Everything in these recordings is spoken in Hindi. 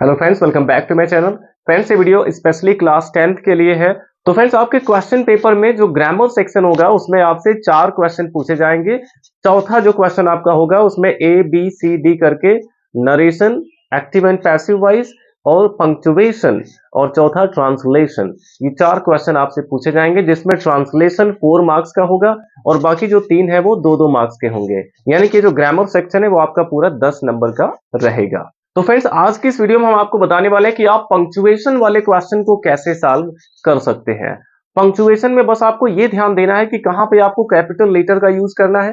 Hello friends, welcome back to my channel. Friends, ये वीडियो स्पेशली क्लास 10th के लिए है। तो फ्रेंड्स, आपके क्वेश्चन पेपर में जो ग्रामर सेक्शन होगा उसमें आपसे 4 क्वेश्चन पूछे जाएंगे। चौथा जो क्वेश्चन आपका होगा उसमें ए बी सी डी करके narration, active and passive voice और पंक्चुएशन और चौथा ट्रांसलेशन। ये 4 क्वेश्चन आपसे पूछे जाएंगे जिसमें ट्रांसलेशन 4 मार्क्स का होगा और बाकी जो 3 है वो 2-2 मार्क्स के होंगे। यानी कि जो ग्रामर सेक्शन है वो आपका पूरा 10 नंबर का रहेगा। तो फ्रेंड्स, आज की इस वीडियो में हम आपको बताने वाले हैं कि आप पंक्चुएशन वाले क्वेश्चन को कैसे सॉल्व कर सकते हैं। पंक्चुएशन में बस आपको यह ध्यान देना है कि कहां पे आपको कैपिटल लेटर का यूज करना है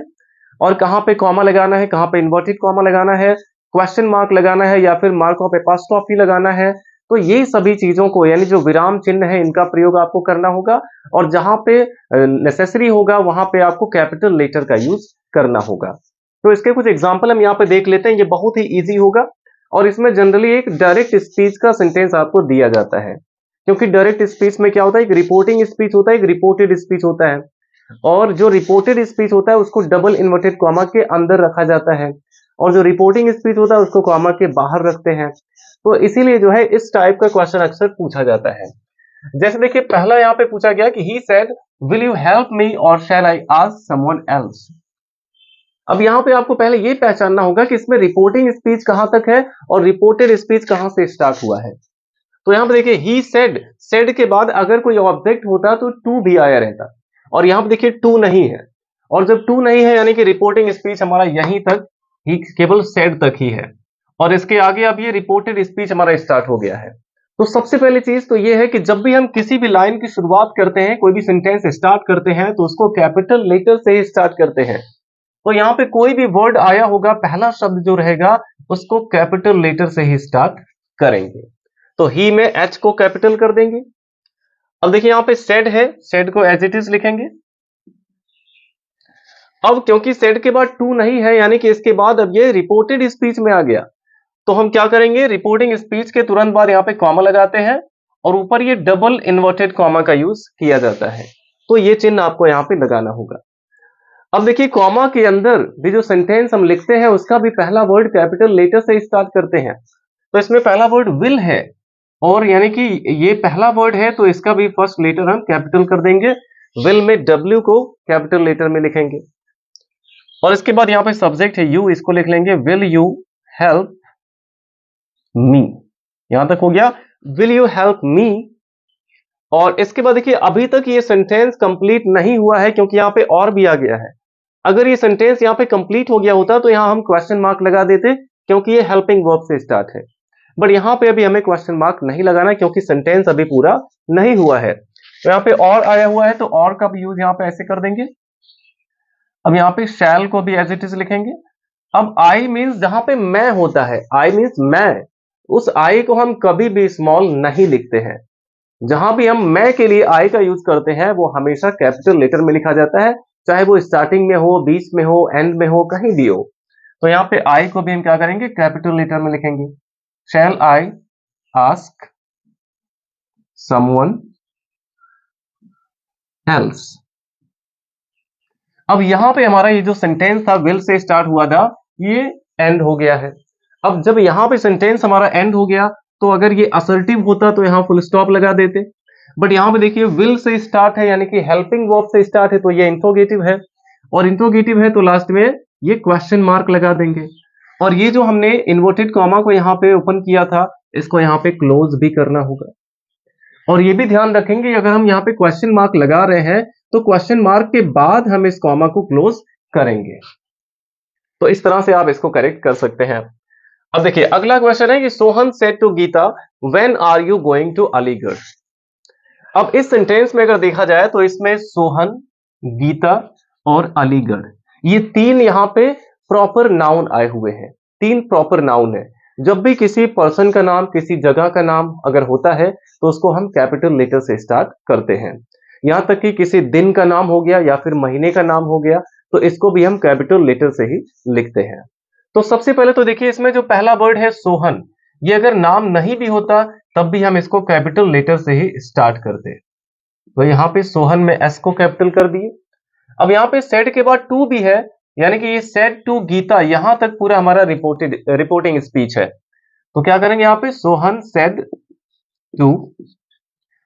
और कहां पे कॉमा लगाना है, कहां पे इन्वर्टेड कॉमा लगाना है, क्वेश्चन मार्क लगाना है या फिर मार्क ऑफ एपॉस्ट्रोफी लगाना है। तो ये सभी चीजों को, यानी जो विराम चिन्ह है, इनका प्रयोग आपको करना होगा और जहां पे नेसेसरी होगा वहां पे आपको कैपिटल लेटर का यूज करना होगा। तो इसके कुछ एग्जाम्पल हम यहाँ पे देख लेते हैं। ये बहुत ही ईजी होगा और इसमें जनरली एक डायरेक्ट स्पीच का सेंटेंस आपको दिया जाता है, क्योंकि डायरेक्ट स्पीच में क्या होता है, एक रिपोर्टिंग स्पीच होता है, एक रिपोर्टेड स्पीच होता है। और जो रिपोर्टेड स्पीच होता है उसको डबल इन्वर्टेड कॉमा के अंदर रखा जाता है और जो रिपोर्टिंग स्पीच होता है उसको कॉमा के बाहर रखते हैं। तो इसीलिए जो है इस टाइप का क्वेश्चन अक्सर पूछा जाता है। जैसे देखिए, पहला यहाँ पे पूछा गया कि he said will you help me और शैल आई आस्क समवन एल्स। अब यहां पे आपको पहले ये पहचानना होगा कि इसमें रिपोर्टिंग स्पीच कहां तक है और रिपोर्टेड स्पीच कहां से स्टार्ट हुआ है। तो यहां पे देखिए, ही सेड के बाद अगर कोई ऑब्जेक्ट होता तो टू भी आया रहता और यहां पे देखिए टू नहीं है। और जब टू नहीं है यानी कि रिपोर्टिंग स्पीच हमारा यहीं तक ही, केवल सेड तक ही है और इसके आगे अब ये रिपोर्टेड स्पीच हमारा स्टार्ट हो गया है। तो सबसे पहली चीज तो ये है कि जब भी हम किसी भी लाइन की शुरुआत करते हैं, कोई भी सेंटेंस स्टार्ट करते हैं, तो उसको कैपिटल लेटर से ही स्टार्ट करते हैं। तो यहां पे कोई भी वर्ड आया होगा, पहला शब्द जो रहेगा उसको कैपिटल लेटर से ही स्टार्ट करेंगे। तो ही में एच को कैपिटल कर देंगे। अब देखिए यहां पे सेड है, सेड को एज इट इज लिखेंगे। अब क्योंकि सेड के बाद टू नहीं है यानी कि इसके बाद अब ये रिपोर्टेड स्पीच में आ गया, तो हम क्या करेंगे, रिपोर्टिंग स्पीच के तुरंत बाद यहां पे कॉमा लगाते हैं और ऊपर ये डबल इन्वर्टेड कॉमा का यूज किया जाता है। तो ये चिन्ह आपको यहां पे लगाना होगा। अब देखिए, कॉमा के अंदर भी जो सेंटेंस हम लिखते हैं उसका भी पहला वर्ड कैपिटल लेटर से स्टार्ट करते हैं। तो इसमें पहला वर्ड विल है और यानी कि ये पहला वर्ड है तो इसका भी फर्स्ट लेटर हम कैपिटल कर देंगे। विल में डब्ल्यू को कैपिटल लेटर में लिखेंगे और इसके बाद यहां पे सब्जेक्ट है यू, इसको लिख लेंगे विल यू हेल्प मी। यहां तक हो गया, विल यू हेल्प मी। और इसके बाद देखिए, अभी तक ये सेंटेंस कंप्लीट नहीं हुआ है क्योंकि यहां पे और भी आ गया है। अगर ये सेंटेंस यहां पे कंप्लीट हो गया होता तो यहां हम क्वेश्चन मार्क लगा देते, क्योंकि ये हेल्पिंग वर्ब से स्टार्ट है। बट यहां पे अभी हमें क्वेश्चन मार्क नहीं लगाना क्योंकि सेंटेंस अभी पूरा नहीं हुआ है। तो यहां पे और आया हुआ है तो और का भी यूज यहां पे ऐसे कर देंगे। अब यहां पे शैल को भी एज इट इज लिखेंगे। अब आई मींस जहां पे मैं होता है, आई मींस मैं, उस आई को हम कभी भी स्मॉल नहीं लिखते हैं। जहां भी हम मैं के लिए आई का यूज करते हैं वो हमेशा कैपिटल लेटर में लिखा जाता है, चाहे वो स्टार्टिंग में हो, बीच में हो, एंड में हो, कहीं भी हो। तो यहां पे आई को भी हम क्या करेंगे, कैपिटल लेटर में लिखेंगे। शैल आई आस्क समवन एल्स। अब यहां पे हमारा ये जो सेंटेंस था विल से स्टार्ट हुआ था, ये एंड हो गया है। अब जब यहां पे सेंटेंस हमारा एंड हो गया तो अगर ये असर्टिव होता तो यहां फुल स्टॉप लगा देते। बट यहां पे देखिए विल से स्टार्ट है यानी कि हेल्पिंग वर्ब से स्टार्ट है तो ये इंट्रोगेटिव है और इंट्रोगेटिव है तो लास्ट में ये क्वेश्चन मार्क लगा देंगे। और ये जो हमने इन्वर्टेड कॉमा को यहां पे ओपन किया था इसको यहां पे क्लोज भी करना होगा। और ये भी ध्यान रखेंगे अगर हम यहाँ पे क्वेश्चन मार्क लगा रहे हैं तो क्वेश्चन मार्क के बाद हम इस कॉमा को क्लोज करेंगे। तो इस तरह से आप इसको करेक्ट कर सकते हैं। अब देखिए अगला क्वेश्चन है कि Sohan said to Gita when are you going to Aligarh. अब इस सेंटेंस में अगर देखा जाए तो इसमें सोहन, गीता और अलीगढ़, ये तीन यहां पे प्रॉपर नाउन आए हुए हैं। तीन प्रॉपर नाउन है। जब भी किसी पर्सन का नाम, किसी जगह का नाम अगर होता है तो उसको हम कैपिटल लेटर से स्टार्ट करते हैं। यहां तक कि किसी दिन का नाम हो गया या फिर महीने का नाम हो गया तो इसको भी हम कैपिटल लेटर से ही लिखते हैं। तो सबसे पहले तो देखिए, इसमें जो पहला वर्ड है सोहन, ये अगर नाम नहीं भी होता तब भी हम इसको कैपिटल लेटर से ही स्टार्ट करते। तो यहां पे सोहन में एस को कैपिटल कर दिए। अब यहां पे सेड के बाद टू भी है यानी कि ये सेड टू गीता, यहां तक पूरा हमारा रिपोर्टिंग स्पीच है। तो क्या करेंगे यहाँ पे, सोहन सेड टू।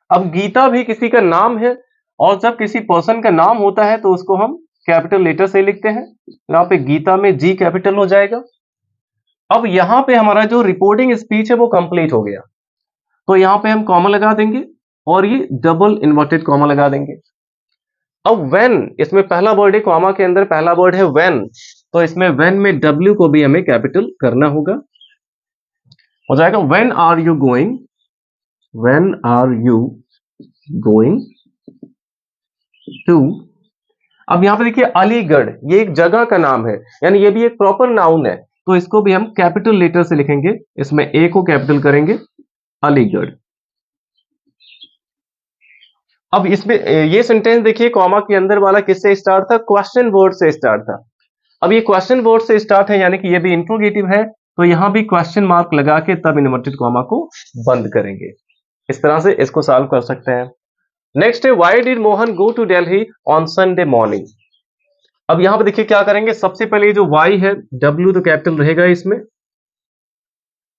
अब गीता भी किसी का नाम है, और जब किसी पर्सन का नाम होता है तो उसको हम कैपिटल लेटर से लिखते हैं। यहाँ पे गीता में जी कैपिटल हो जाएगा। अब यहाँ पे हमारा जो रिपोर्टिंग स्पीच है वो कंप्लीट हो गया, तो यहाँ पे हम कॉमा लगा देंगे और ये डबल इन्वर्टेड कॉमा लगा देंगे। अब व्हेन, इसमें पहला वर्ड है, कॉमा के अंदर पहला वर्ड है व्हेन, तो इसमें व्हेन में डब्ल्यू को भी हमें कैपिटल करना होगा। हो जाएगा when are you going, when are you going to. अब यहां पे देखिए अलीगढ़, ये एक जगह का नाम है, यानी ये भी एक प्रॉपर नाउन है, तो इसको भी हम कैपिटल लेटर से लिखेंगे, इसमें ए को कैपिटल करेंगे, अलीगढ़। अब इसमें ये सेंटेंस देखिए, कॉमा के अंदर वाला किससे स्टार्ट था, क्वेश्चन वर्ड से स्टार्ट था। अब ये क्वेश्चन वर्ड से स्टार्ट है, यानी कि ये भी इंट्रोगेटिव है, तो यहां भी क्वेश्चन मार्क लगा के तब इन्वर्टेड कॉमा को बंद करेंगे। इस तरह से इसको सॉल्व कर सकते हैं। नेक्स्ट है, why did Mohan go to Delhi on Sunday morning. अब यहां पर देखिए क्या करेंगे, सबसे पहले जो वाई है, डब्ल्यू तो कैपिटल रहेगा इसमें,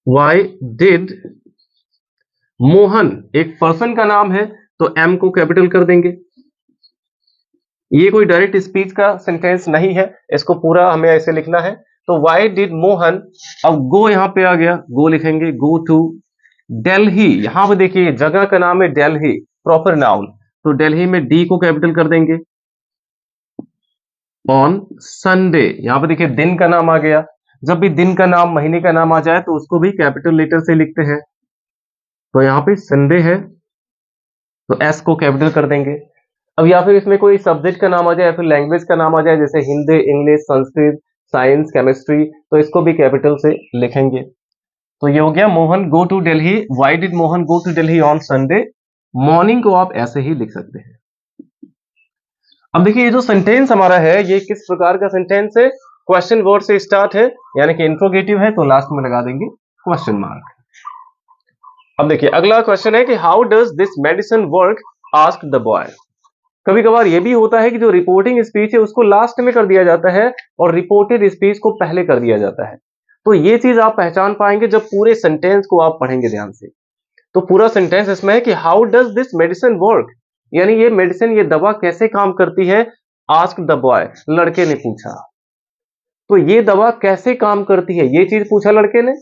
व्हाई डिड मोहन एक पर्सन का नाम है, तो एम को कैपिटल कर देंगे। ये कोई डायरेक्ट स्पीच का सेंटेंस नहीं है, इसको पूरा हमें ऐसे लिखना है। तो व्हाई डिड मोहन, अब गो यहां पे आ गया, गो लिखेंगे, गो टू दिल्ली। यहां पे देखिए जगह का नाम है दिल्ली, प्रॉपर नाउन, तो दिल्ली में डी को कैपिटल कर देंगे। ऑन संडे, यहां पे देखिए दिन का नाम आ गया, जब भी दिन का नाम, महीने का नाम आ जाए तो उसको भी कैपिटल लेटर से लिखते हैं। तो यहां पे संडे है, तो एस को कैपिटल कर देंगे। अब या फिर इसमें कोई सब्जेक्ट का नाम आ जाए या फिर लैंग्वेज का नाम आ जाए, जैसे Hindi, English, Sanskrit, science, chemistry, तो इसको भी कैपिटल से लिखेंगे। तो ये हो गया Mohan go to Delhi, why did Mohan go to Delhi on Sunday morning, को आप ऐसे ही लिख सकते हैं। अब देखिए ये जो सेंटेंस हमारा है, ये किस प्रकार का सेंटेंस है, क्वेश्चन वर्ड से स्टार्ट है, यानी कि इंट्रोगेटिव है, तो लास्ट में लगा देंगे क्वेश्चन मार्क। अब देखिए अगला क्वेश्चन है कि how does this medicine work, ask the boy. कभी कभार ये भी होता है कि जो रिपोर्टिंग स्पीच है उसको लास्ट में कर दिया जाता है और रिपोर्टेड स्पीच को पहले कर दिया जाता है। तो ये चीज आप पहचान पाएंगे जब पूरे सेंटेंस को आप पढ़ेंगे ध्यान से। तो पूरा सेंटेंस इसमें है कि how does this medicine work, यानी ये मेडिसिन, ये दवा कैसे काम करती है, आस्क द बॉय, लड़के ने पूछा। तो ये दवा कैसे काम करती है, ये चीज पूछा लड़के ने।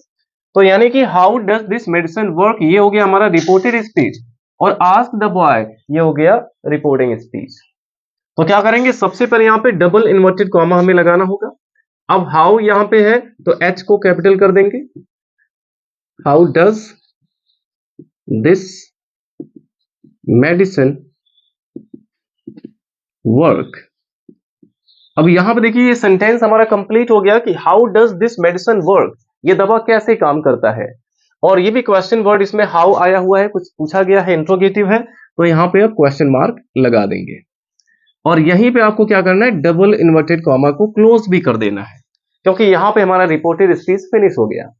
तो यानी कि how does this medicine work, ये हो गया हमारा रिपोर्टेड स्पीच, और आस्क द बॉय ये हो गया रिपोर्टिंग स्पीच। तो क्या करेंगे, सबसे पहले यहां पे डबल इन्वर्टेड कॉमा हमें लगाना होगा। अब हाउ यहां पे है तो एच को कैपिटल कर देंगे, how does this medicine work. अब यहां पे देखिए ये सेंटेंस हमारा कंप्लीट हो गया कि how does this medicine work, ये दवा कैसे काम करता है। और ये भी क्वेश्चन वर्ड इसमें हाउ आया हुआ है, कुछ पूछा गया है, इंट्रोगेटिव है, तो यहां पे आप क्वेश्चन मार्क लगा देंगे। और यहीं पे आपको क्या करना है, डबल इन्वर्टेड कॉमा को क्लोज भी कर देना है, क्योंकि यहां पे हमारा रिपोर्टेड स्पीच फिनिश हो गया।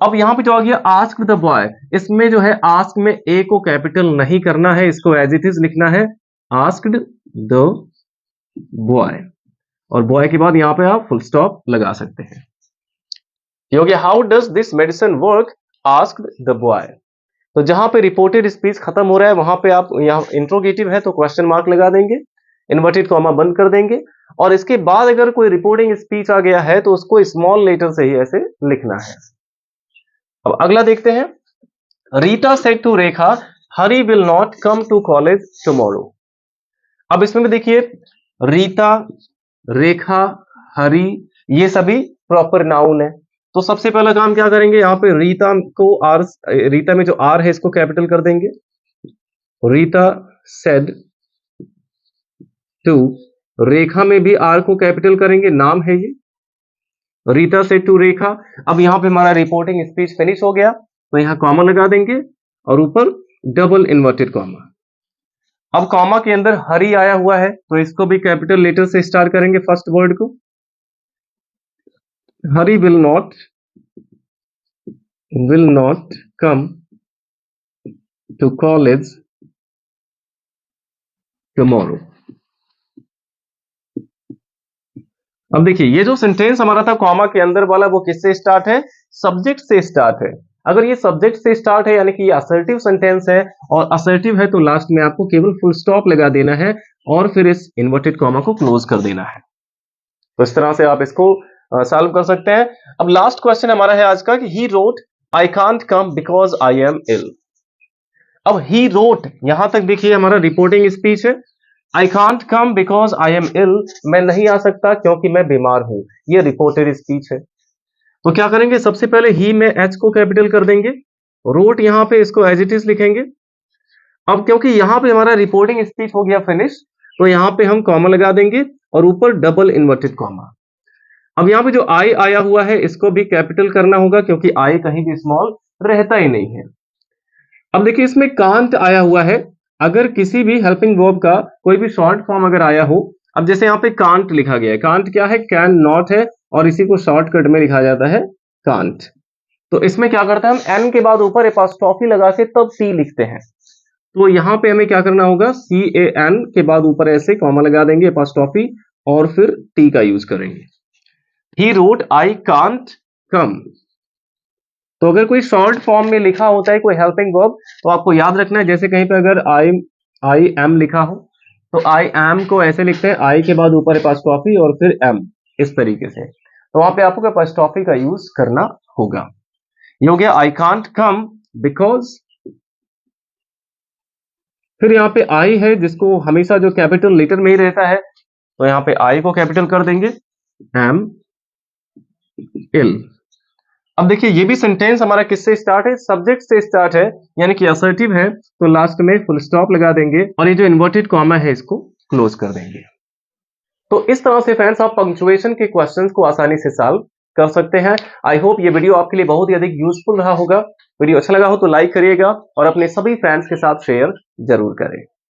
अब यहां पे जो आ गया आस्क द बॉय, इसमें जो है आस्क में ए को कैपिटल नहीं करना है, इसको एज इट इज लिखना है, आस्क्ड द बॉय, और बॉय के बाद यहां पे आप फुल स्टॉप लगा सकते हैं। ये हो गया how does this medicine work, asked the boy. तो जहां पे रिपोर्टेड स्पीच खत्म हो रहा है वहां पे आप, यहाँ इंट्रोगेटिव है तो क्वेश्चन मार्क लगा देंगे, इन्वर्टेड कॉमा बंद कर देंगे, और इसके बाद अगर कोई रिपोर्टिंग स्पीच आ गया है तो उसको स्मॉल लेटर से ही ऐसे लिखना है। अब अगला देखते हैं, Rita said to Rekha Hari will not come to college tomorrow. अब इसमें भी देखिए रीता, रेखा, हरी, ये सभी प्रॉपर नाउन है। तो सबसे पहला काम क्या करेंगे, यहां पे रीता को आर, रीता में जो आर है इसको कैपिटल कर देंगे, रीता सेड टू, रेखा में भी आर को कैपिटल करेंगे, नाम है ये, रीता सेड टू रेखा। अब यहां पे हमारा रिपोर्टिंग स्पीच फिनिश हो गया, तो यहां कॉमा लगा देंगे और ऊपर डबल इन्वर्टेड कॉमा। अब कॉमा के अंदर हरी आया हुआ है तो इसको भी कैपिटल लेटर से स्टार्ट करेंगे, फर्स्ट वर्ड को, Hari will not come to college tomorrow. अब देखिए ये जो सेंटेंस हमारा था कॉमा के अंदर वाला, वो किससे स्टार्ट है, सब्जेक्ट से स्टार्ट है। अगर ये सब्जेक्ट से स्टार्ट है यानी कि ये असर्टिव सेंटेंस है और असर्टिव है तो लास्ट में आपको केवल फुल स्टॉप लगा देना है और फिर इस इन्वर्टेड कॉमा को क्लोज कर देना है। तो इस तरह से आप इसको सॉल्व कर सकते हैं। अब लास्ट क्वेश्चन हमारा है आज का कि he wrote I can't come because I am ill. अब ही रोट यहां तक देखिए हमारा रिपोर्टिंग स्पीच है। I can't come because I am ill, मैं नहीं आ सकता क्योंकि मैं बीमार हूं, ये रिपोर्टेड स्पीच है। तो क्या करेंगे, सबसे पहले ही में एच को कैपिटल कर देंगे, रोट यहां पे इसको एज इट इज लिखेंगे। अब क्योंकि यहां पे हमारा रिपोर्टिंग स्पीच हो गया फिनिश, तो यहां पे हम कॉमा लगा देंगे और ऊपर डबल इन्वर्टेड कॉमा। अब यहां पे जो आई आया हुआ है इसको भी कैपिटल करना होगा क्योंकि आई कहीं भी स्मॉल रहता ही नहीं है। अब देखिए इसमें कांट आया हुआ है, अगर किसी भी हेल्पिंग वर्ब का कोई भी शॉर्ट फॉर्म अगर आया हो, अब जैसे यहाँ पे कांट लिखा गया है, कांट क्या है, कैन नॉट है और इसी को शॉर्टकट में लिखा जाता है कांट। तो इसमें क्या करते हैं हम एन के बाद ऊपर एपॉस्ट्रोफी लगा के तब टी लिखते हैं। तो यहां पे हमें क्या करना होगा, सी ए एन के बाद ऊपर ऐसे कॉमा लगा देंगे एपॉस्ट्रोफी और फिर टी का यूज करेंगे। ही रोट आई कांट कम। तो अगर कोई शॉर्ट फॉर्म में लिखा होता है कोई हेल्पिंग वर्ब तो आपको याद रखना है, जैसे कहीं पे अगर आई एम लिखा हो तो आई एम को ऐसे लिखते हैं, आई के बाद ऊपर एपॉस्ट्रोफी और फिर एम, इस तरीके से। तो वहां पे आपको एपॉस्ट्रोफी का यूज करना होगा। ये हो गया आई कांट कम बिकॉज। फिर यहाँ पे आई है जिसको हमेशा जो कैपिटल लेटर में ही रहता है, तो यहाँ पे आई को कैपिटल कर देंगे, एम इल। अब देखिए ये भी सेंटेंस हमारा किससे स्टार्ट है, सब्जेक्ट से स्टार्ट है, यानी कि असर्टिव है तो लास्ट में फुल स्टॉप लगा देंगे और ये जो इन्वर्टेड कॉमा है इसको क्लोज कर देंगे। तो इस तरह से फ्रेंड्स आप पंक्चुएशन के क्वेश्चंस को आसानी से सॉल्व कर सकते हैं। आई होप ये वीडियो आपके लिए बहुत ही अधिक यूजफुल रहा होगा। वीडियो अच्छा लगा हो तो लाइक करिएगा और अपने सभी फ्रेंड्स के साथ शेयर जरूर करें।